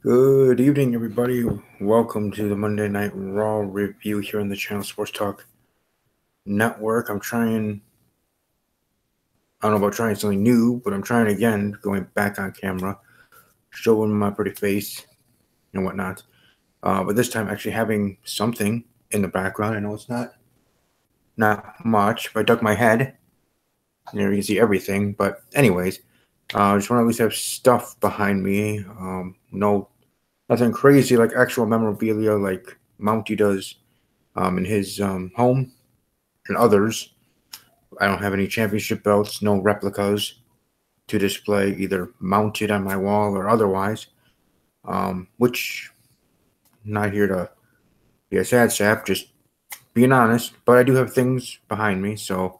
Good evening, everybody. Welcome to the Monday Night Raw review here on the Channel Sports Talk Network. I don't know about trying something new, but I'm trying again, going back on camera, showing my pretty face and whatnot. But this time, actually having something in the background. I know it's not much. If I duck my head, there you can see everything. But anyways, I just want to at least have stuff behind me. Nothing crazy like actual memorabilia like Mountie does in his home and others. I don't have any championship belts, no replicas to display either mounted on my wall or otherwise, which I'm not here to be a sad sap, just being honest, but I do have things behind me. So,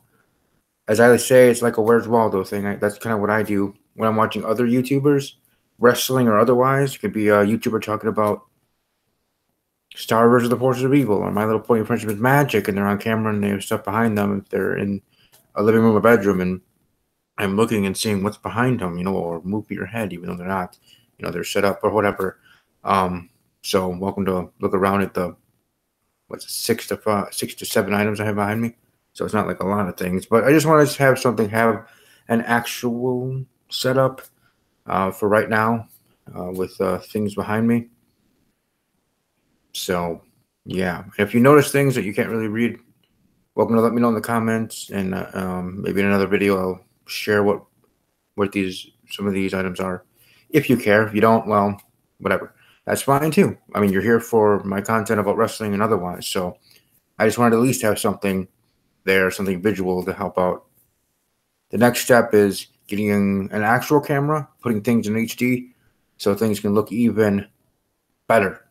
as I say, it's like a Where's Waldo thing. That's kind of what I do when I'm watching other YouTubers, wrestling or otherwise. It could be a YouTuber talking about Star Wars or the Forces of Evil or My Little Pony Friendship is Magic, and they're on camera and they have stuff behind them. If they're in a living room or bedroom, and I'm looking and seeing what's behind them, or move your head, even though they're not, they're set up or whatever. So welcome to look around at the, six to seven items I have behind me. So it's not like a lot of things, but I just want to have an actual setup for right now with things behind me. So, yeah, if you notice things that you can't really read, welcome to let me know in the comments, and maybe in another video I'll share what some of these items are. If you care, if you don't, well, whatever. That's fine too. I mean, you're here for my content about wrestling and otherwise, so I just wanted to at least have something there, something visual to help out. The next step is getting an actual camera, putting things in HD, so things can look even better.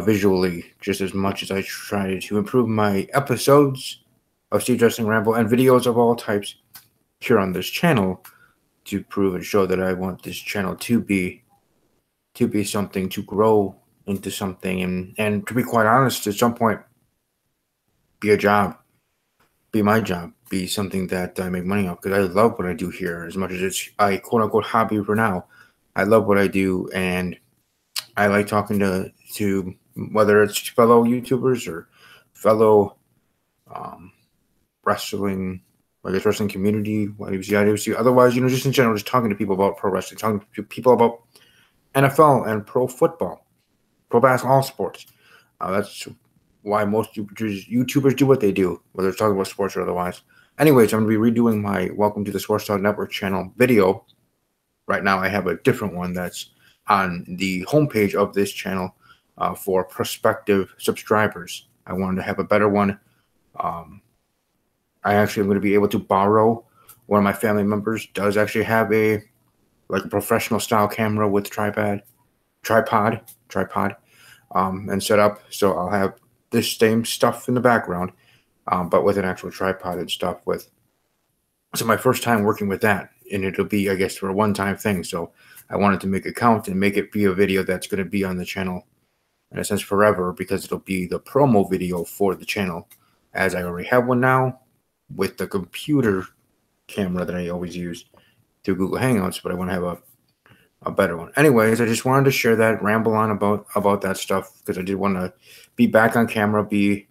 Visually, just as much as I try to improve my episodes of Steve Wrestling Ramble and videos of all types here on this channel to prove and show that I want this channel to be something, to grow into something, and to be quite honest, at some point, be a job, be my job, be something that I make money off, because I love what I do here as much as it's a quote-unquote hobby for now. I love what I do, and I like talking to whether it's fellow YouTubers or fellow wrestling community, WC, otherwise, just in general, just talking to people about pro wrestling, talking to people about NFL and pro football, pro basketball, all sports. That's why most YouTubers do what they do, whether it's talking about sports or otherwise. Anyways, I'm going to be redoing my Welcome to the Sports Talk Network channel video. Right now, I have a different one that's on the homepage of this channel for prospective subscribers. I wanted to have a better one. I actually am going to be able to borrow one of my family members does actually have a professional style camera with tripod, and set up. So I'll have this same stuff in the background, but with an actual tripod and stuff with. So my first time working with that, and it'll be, I guess, for a one-time thing. So I wanted to make a count and make it be a video that's going to be on the channel in a sense forever, because it'll be the promo video for the channel, as I already have one now with the computer camera that I always use through Google Hangouts, but I want to have a better one. Anyways, I just wanted to share that, ramble on about that stuff, because I did want to be back on camera, be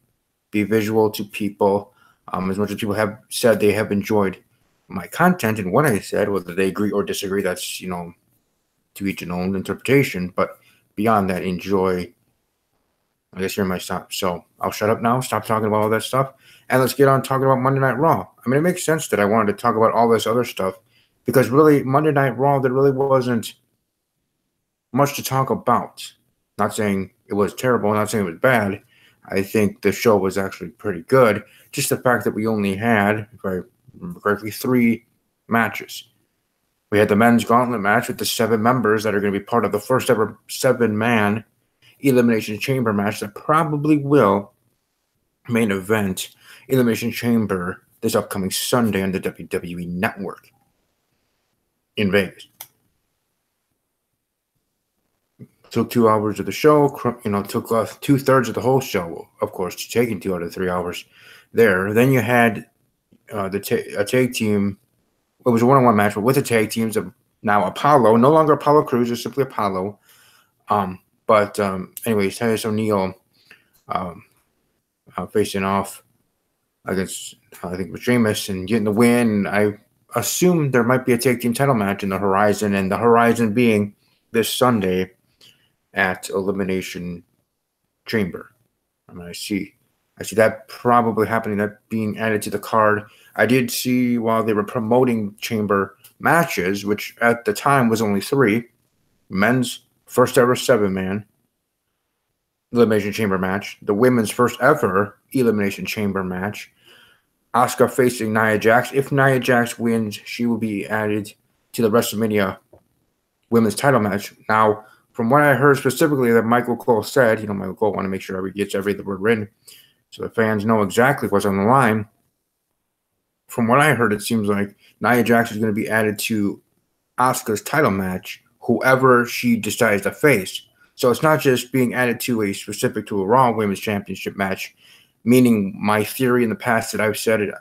visual to people. As much as people have said they have enjoyed my content and what I said, whether they agree or disagree, that's, to each their own interpretation. But beyond that, enjoy, I guess, hearing my stuff. So I'll shut up now, stop talking about all that stuff, and let's get on talking about Monday Night Raw. I mean, it makes sense that I wanted to talk about all this other stuff, because really, Monday Night Raw, there really wasn't much to talk about. Not saying it was terrible, not saying it was bad. I think the show was actually pretty good. Just the fact that we only had, if I remember correctly, 3 matches. We had the men's gauntlet match with the 7 members that are going to be part of the first ever 7-man Elimination Chamber match that probably will main event Elimination Chamber this upcoming Sunday on the WWE Network in Vegas. Took 2 hours of the show, took 2/3 of the whole show, of course, taking 2 out of 3 hours there. Then you had a tag team. It was a one-on-one match, but with the tag teams of now Apollo, no longer Apollo Crews, just simply Apollo, Anyways, Titus O'Neil facing off against I think it was Sheamus and getting the win. I assume there might be a tag team title match in the horizon, and the horizon being this Sunday at Elimination Chamber. I mean, I see that probably happening, that being added to the card. I did see while they were promoting Chamber matches, which at the time was only 3, men's first ever 7-man Elimination Chamber match, the women's first ever Elimination Chamber match, Asuka facing Nia Jax. If Nia Jax wins, she will be added to the WrestleMania women's title match. Now, from what I heard specifically that Michael Cole said, Michael Cole want to make sure he gets every word written so the fans know exactly what's on the line. From what I heard, it seems like Nia Jax is going to be added to Asuka's title match, whoever she decides to face. So it's not just being added to a Raw Women's Championship match, meaning my theory in the past that I've said it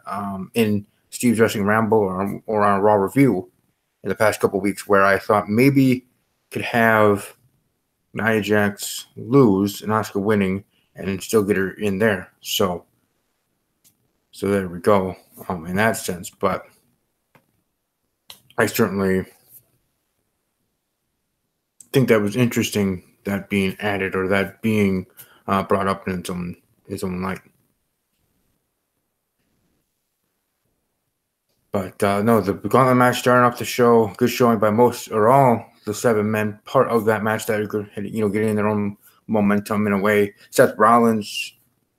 in Steve's Wrestling Ramble or on a Raw review in the past couple of weeks, where I thought maybe could have Nia Jax lose and Asuka winning and still get her in there. So there we go in that sense. But I certainly think that was interesting, that being added or that being brought up in its own light. But no, the gauntlet match starting off the show, good showing by most or all the 7 men part of that match that are getting their own momentum in a way. Seth Rollins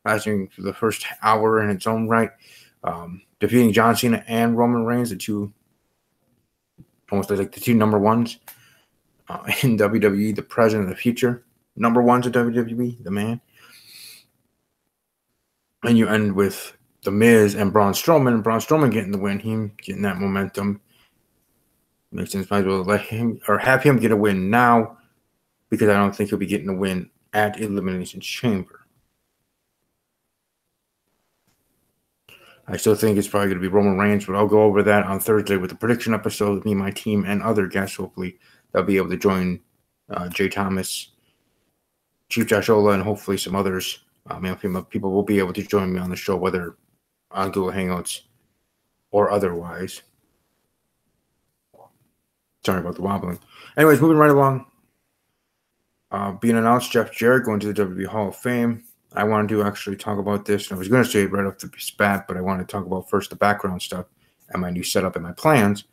lasting for the first hour in its own right, defeating John Cena and Roman Reigns, the two almost like the two number ones in WWE, the present and the future number ones of WWE, the man. And you end with The Miz and Braun Strowman getting the win, him getting that momentum. Makes sense. Might as well let him or have him get a win now, because I don't think he'll be getting a win at Elimination Chamber. I still think it's probably going to be Roman Reigns, but I'll go over that on Thursday with the prediction episode with me, my team, and other guests. Hopefully, they'll be able to join Jay Thomas, Chief Josh Ola, and hopefully some others. People will be able to join me on the show, whether on Google Hangouts or otherwise. Sorry about the wobbling. Anyways, moving right along. Being announced, Jeff Jarrett going to the WWE Hall of Fame. I wanted to actually talk about this. I was going to say it right off the bat, but I want to talk about first the background stuff and my new setup and my plans.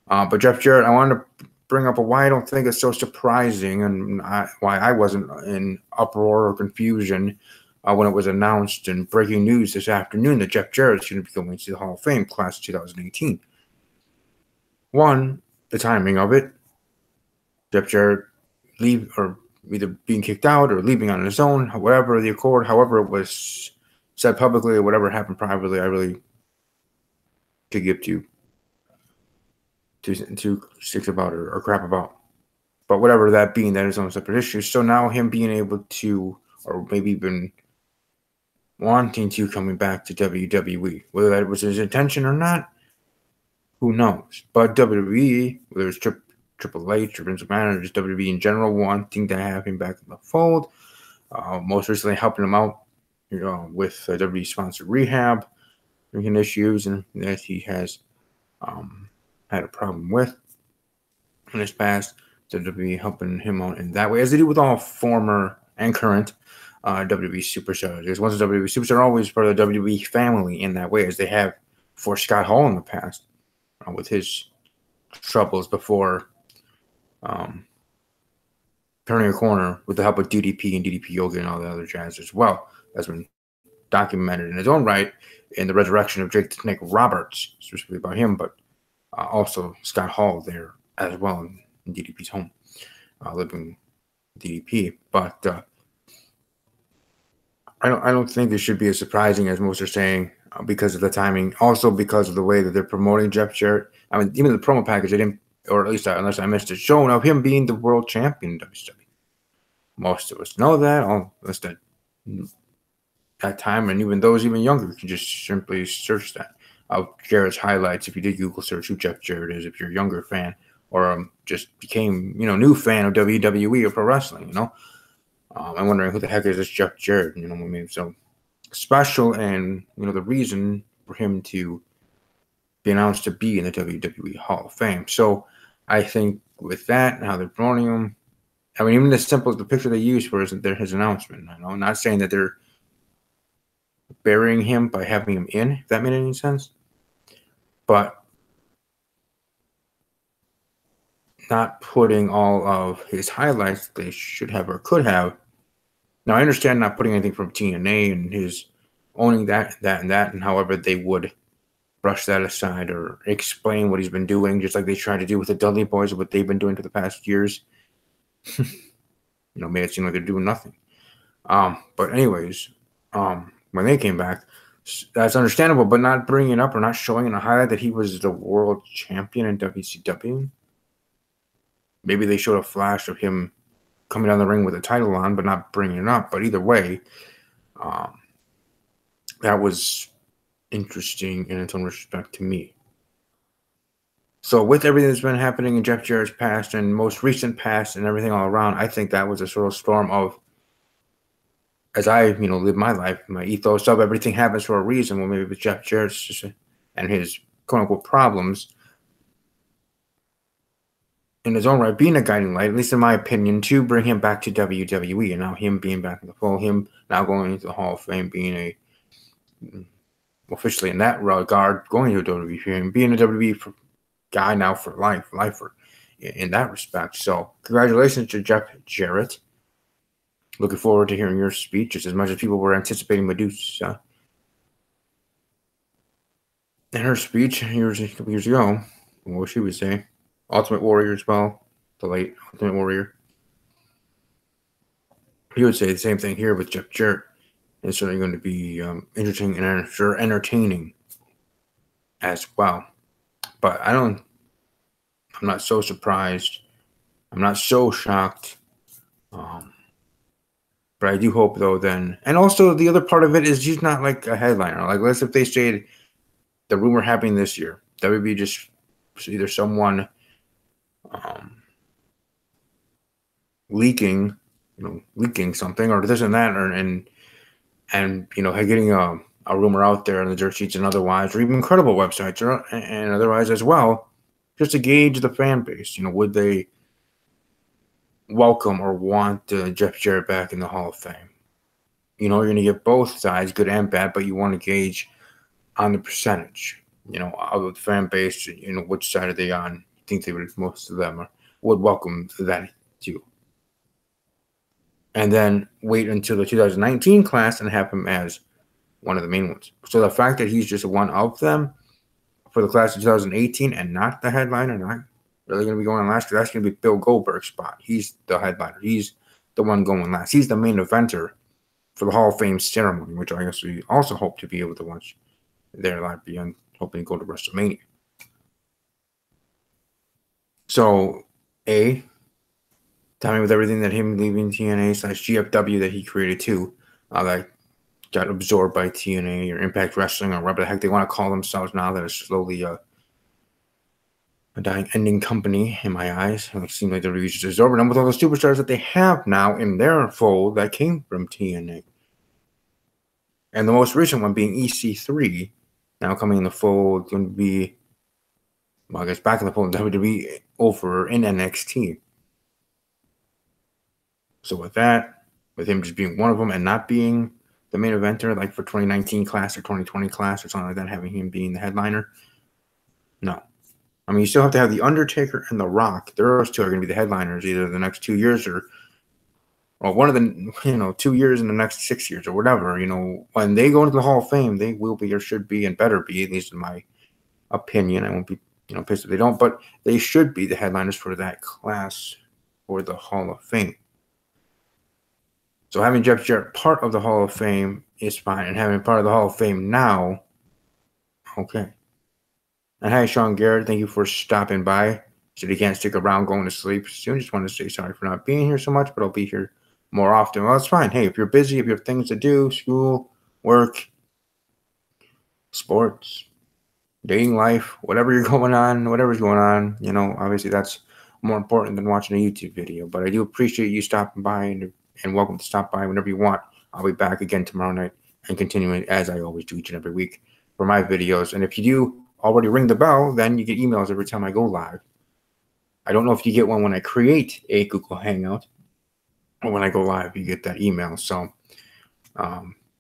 But Jeff Jarrett, I wanted to bring up why I don't think it's so surprising and why I wasn't in uproar or confusion when it was announced in breaking news this afternoon that Jeff Jarrett is going to be going to the Hall of Fame class of 2018. One, the timing of it. Jeff Jarrett either being kicked out or leaving on his own, whatever the accord, however it was said publicly or whatever happened privately, I really could give two sticks about or crap about. But whatever that being, that is on a separate issue. So now him being able to, or maybe even wanting to, coming back to WWE, whether that was his intention or not, who knows? But WWE, whether it's Triple H or Vince McMahon or just WWE in general, wanting to have him back in the fold. Most recently helping him out with WWE sponsored rehab, drinking issues, and that he has had a problem with in his past. WWE helping him out in that way, as they do with all former and current WWE superstars. Because once a WWE superstar, always part of the WWE family in that way, as they have for Scott Hall in the past with his troubles before turning a corner with the help of DDP and DDP Yoga and all the other jazz as well. That's been documented in his own right in the resurrection of Jake the Snake Roberts, specifically about him, but also Scott Hall there as well in DDP's home, living DDP. But I don't think this should be as surprising as most are saying because of the timing. Also because of the way that they're promoting Jeff Jarrett. I mean, even the promo package, they didn't, or at least unless I missed it, showing of him being the world champion in WWE. Most of us know that, unless that time, and even those even younger can just simply search that. Jarrett's highlights, if you did Google search who Jeff Jarrett is, if you're a younger fan or just became, new fan of WWE or pro wrestling, I'm wondering who the heck is this Jeff Jarrett, what I mean? So special, and, the reason for him to be announced to be in the WWE Hall of Fame. So I think with that and how they're promoting him, I mean, even as simple as the picture they use for his announcement, I'm not saying that they're burying him by having him in, if that made any sense, but not putting all of his highlights they should have or could have. Now, I understand not putting anything from TNA and his owning that, and however they would brush that aside or explain what he's been doing, just like they tried to do with the Dudley Boys, what they've been doing for the past years. Made it seem like they're doing nothing. But anyways, when they came back, that's understandable, but not bringing up or not showing in a highlight that he was the world champion in WCW. Maybe they showed a flash of him coming down the ring with a title on, but not bringing it up. But either way, that was interesting in its own respect to me. So with everything that's been happening in Jeff Jarrett's past and most recent past and everything all around, I think that was a sort of storm of, as I, live my life, my ethos of everything happens for a reason. Well, maybe with Jeff Jarrett and his quote-unquote problems, in his own right, being a guiding light, at least in my opinion, to bring him back to WWE, and now him being back in the fold, him now going into the Hall of Fame, being officially in that regard, going to WWE, and being a WWE guy now for lifer in that respect. So congratulations to Jeff Jarrett. Looking forward to hearing your speech just as much as people were anticipating Medusa. In her speech a couple years ago, what she would say, Ultimate Warrior as well, the late Ultimate Warrior. He would say the same thing here with Jeff Jarrett. It's certainly going to be interesting and entertaining as well. But I'm not so surprised. I'm not so shocked. But I do hope, though, then. And also, the other part of it is he's not like a headliner. Like, let's if they say the rumor happening this year, that would be just either someone leaking something or this and that, and getting a rumor out there on the dirt sheets and otherwise, or even credible websites and otherwise as well, just to gauge the fan base. Would they welcome or want Jeff Jarrett back in the Hall of Fame? You're going to get both sides, good and bad, but you want to gauge on the percentage, of the fan base, which side are they on? I think most of them would welcome that too. And then wait until the 2019 class and have him as one of the main ones. So the fact that he's just one of them for the class of 2018 and not the headliner, not really going to be going on last, because that's going to be Bill Goldberg's spot. He's the headliner. He's the one going last. He's the main eventer for the Hall of Fame ceremony, which I guess we also hope to be able to watch there live beyond hoping to go to WrestleMania. So, tell me with everything that him leaving TNA/GFW that he created too, that got absorbed by TNA or Impact Wrestling or whatever the heck they want to call themselves now, that is slowly a dying ending company in my eyes. It seems like they're just absorbing them with all the superstars that they have now in their fold that came from TNA. And the most recent one being EC3, now coming in the fold, going to be, well, I guess back in the fold, WWE over in NXT. So with that, with him just being one of them and not being the main eventer, like for 2019 class or 2020 class or something like that, having him being the headliner, no. I mean, you still have to have The Undertaker and The Rock. Those two are going to be the headliners either the next 2 years or one of the, 2 years in the next 6 years or whatever. When they go into the Hall of Fame, they will be or should be and better be, at least in my opinion. I won't be, pissed if they don't, but they should be the headliners for that class or the Hall of Fame. So having Jeff Jarrett part of the Hall of Fame is fine, and having part of the Hall of Fame now, okay. And hi, Sean Garrett. Thank you for stopping by. Said he can't stick around going to sleep soon. Just wanted to say sorry for not being here so much, but I'll be here more often. Well, it's fine. Hey, if you're busy, if you have things to do, school, work, sports, dating life, whatever's going on, obviously that's more important than watching a YouTube video. But I do appreciate you stopping by, and welcome to stop by whenever you want. I'll be back again tomorrow night and continuing as I always do each and every week for my videos. And if you do already ring the bell, then you get emails every time I go live. I don't know if you get one when I create a Google Hangout or when I go live, you get that email. So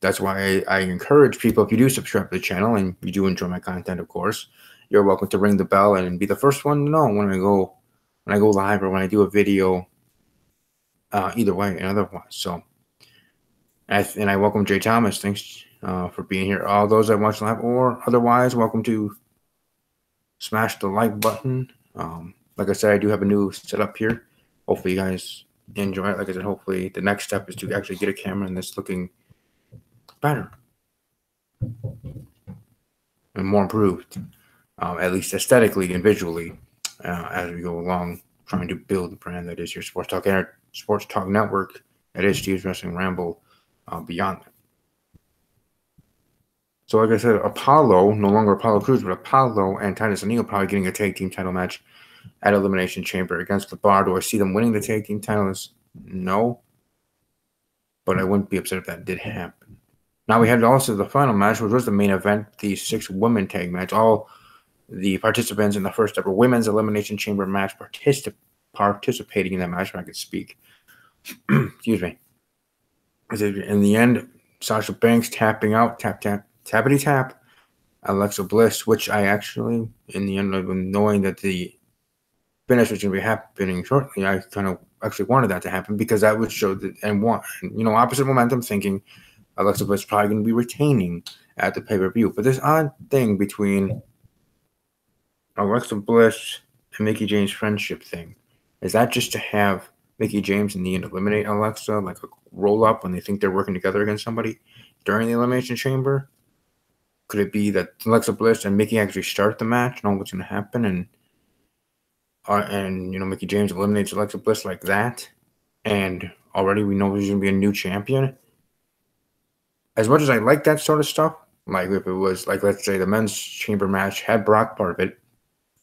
that's why I encourage people, if you do subscribe to the channel and you do enjoy my content, of course, you're welcome to ring the bell and be the first one to know when I go live or when I do a video, either way and otherwise. So, and I welcome Jay Thomas. Thanks for being here. All those that watch live or otherwise, welcome to smash the like button. Like I said, I do have a new setup here. Hopefully you guys enjoy it. Like I said, hopefully the next step is to actually get a camera and that's looking better and more improved, at least aesthetically and visually, as we go along, trying to build the brand that is your Sports Talk Network. That is Steve's Wrestling Ramble. Beyond that. So, like I said, Apollo, no longer Apollo Crews, but Apollo and Titus O'Neil probably getting a tag team title match at Elimination Chamber against the Bar. Do I see them winning the tag team titles? No. But I wouldn't be upset if that did happen. Now we had also the final match, which was the main event, the 6-woman tag match. All the participants in the first ever women's Elimination Chamber match participating in that match, if I could speak. Excuse me. In the end, Sasha Banks tapping out, tappity tap, Alexa Bliss, which I actually, in the end, knowing that the finish was going to be happening shortly, I kind of actually wanted that to happen because that would show that, and opposite momentum, thinking Alexa Bliss probably going to be retaining at the pay-per-view. But this odd thing between Alexa Bliss and Mickie James' friendship thing, is that just to have Mickie James in the end eliminate Alexa, like a roll-up when they think they're working together against somebody during the Elimination Chamber? Could it be that Alexa Bliss and Mickie actually start the match, know what's going to happen, and Mickie James eliminates Alexa Bliss like that, and already we know there's going to be a new champion? As much as I like that sort of stuff, like if it was, like, let's say the men's chamber match had Brock part of it,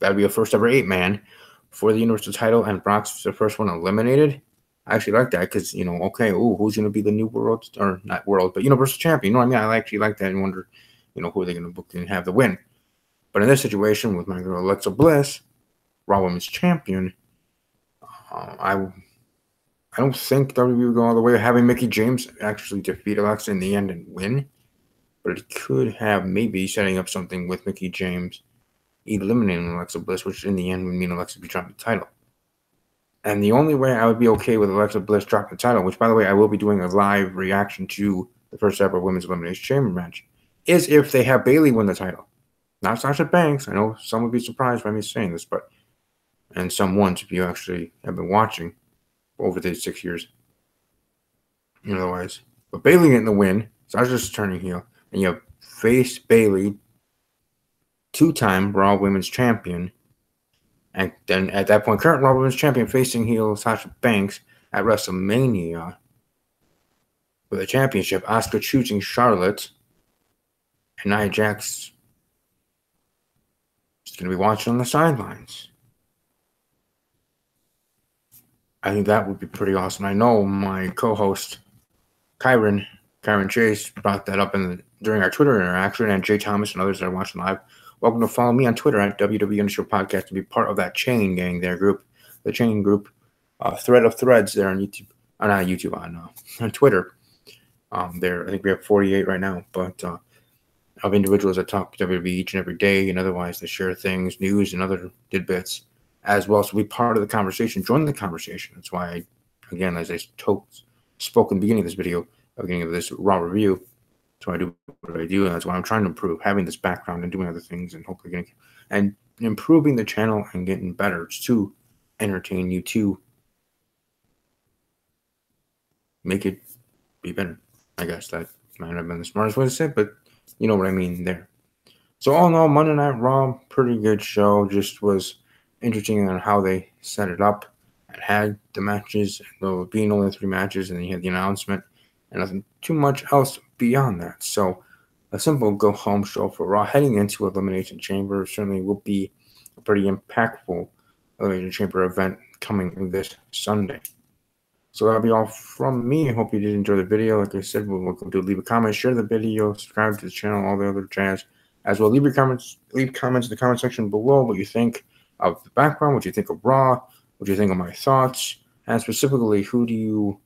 that would be a first ever 8-man for the Universal title, and Brock's the first one eliminated. I actually like that because, okay, who's going to be the new world, or not world, but Universal champion? You know what I mean? I actually like that and wonder, who are they going to book and have the win. But in this situation with my girl Alexa Bliss, Raw Women's Champion, I don't think WWE would go all the way to having Mickie James actually defeat Alexa in the end and win. But it could have maybe setting up something with Mickie James eliminating Alexa Bliss, which in the end would mean Alexa be dropping the title. And the only way I would be okay with Alexa Bliss dropping the title, which, by the way, I will be doing a live reaction to the first ever Women's Elimination Chamber match, is if they have Bayley win the title. Not Sasha Banks. I know some would be surprised by me saying this, and some won't if you actually have been watching over the 6 years. Otherwise. But Bayley getting the win, Sasha's turning heel, and you have face Bayley, 2-time Raw Women's Champion, and then at that point, current Raw Women's Champion facing heel Sasha Banks at WrestleMania for the championship. Asuka choosing Charlotte, and Nia Jax is going to be watching on the sidelines. I think that would be pretty awesome. I know my co-host, Kyron Chase, brought that up during our Twitter interaction, and Jay Thomas and others that are watching live. Welcome to follow me on Twitter at WWE_podcast to be part of that chain gang there group, the chain group, thread of threads there on YouTube, not YouTube, on Twitter. There, I think we have 48 right now, but of individuals that talk to WWE each and every day, and otherwise they share things, news, and other tidbits as well. So be part of the conversation, join the conversation. That's why, again, as I spoke in the beginning of this video, beginning of this Raw review, that's why I do what I do, and that's why I'm trying to improve, having this background and doing other things, and hopefully improving the channel and getting better to entertain you, to make it be better. I guess that might not have been the smartest way to say it, but you know what I mean there. So all in all, Monday Night Raw, pretty good show. Just was interesting on how they set it up and had the matches, though being only 3 matches, and then you had the announcement and nothing too much else beyond that. So a simple go-home show for Raw heading into Elimination Chamber certainly will be pretty impactful Elimination Chamber event coming this Sunday. So that'll be all from me. I hope you did enjoy the video. Like I said, we're welcome to leave a comment, share the video, subscribe to the channel, all the other jazz. As well, leave comments in the comment section below what you think of the background, what you think of Raw, what you think of my thoughts, and specifically, who do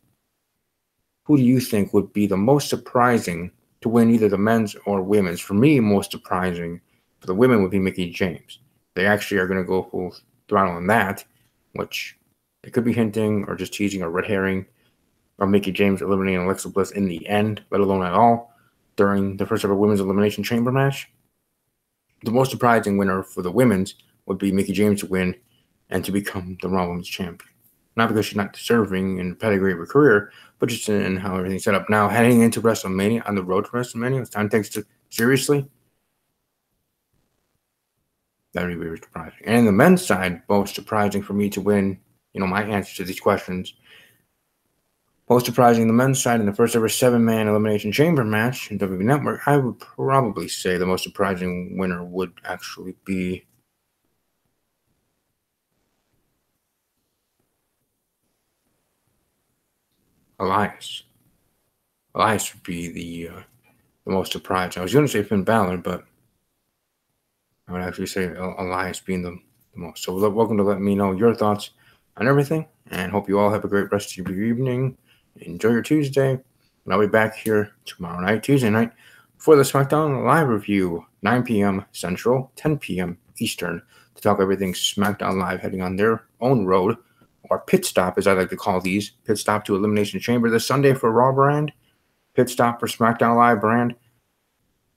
you think would be the most surprising to win either the men's or women's? For me, most surprising for the women would be Mickie James. They actually are going to go full throttle on that, which it could be hinting or just teasing or red herring of Mickie James eliminating Alexa Bliss in the end, let alone at all, during the first ever Women's Elimination Chamber match. The most surprising winner for the women's would be Mickie James to win and to become the Raw Women's Champion. Not because she's not deserving in the pedigree of her career, but just in how everything's set up. Now, heading into WrestleMania, on the road to WrestleMania, it's time to take it seriously. That would be very surprising. And the men's side, most surprising for me to win, my answer to these questions. Most surprising, the men's side in the first ever 7-man Elimination Chamber match in WWE Network, I would probably say the most surprising winner would actually be Elias. Elias would be the most surprising. I was going to say Finn Balor, but I would actually say Elias being the most. So welcome to let me know your thoughts on everything, and hope you all have a great rest of your evening. Enjoy your Tuesday, and I'll be back here tomorrow night, Tuesday night, for the SmackDown Live review, 9 p.m. Central, 10 p.m. Eastern, to talk everything SmackDown Live heading on their own road, or pit stop, as I like to call these, pit stop to Elimination Chamber this Sunday for Raw brand, pit stop for SmackDown Live brand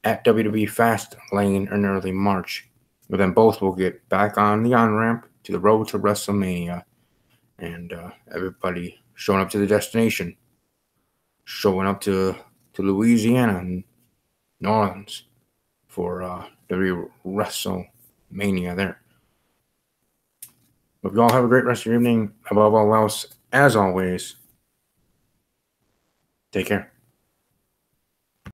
at WWE Fastlane in early March. But then both will get back on the on-ramp to the road to WrestleMania, and everybody showing up to the destination, showing up to Louisiana and New Orleans for WrestleMania there. Hope you all have a great rest of your evening. Above all else, as always, take care.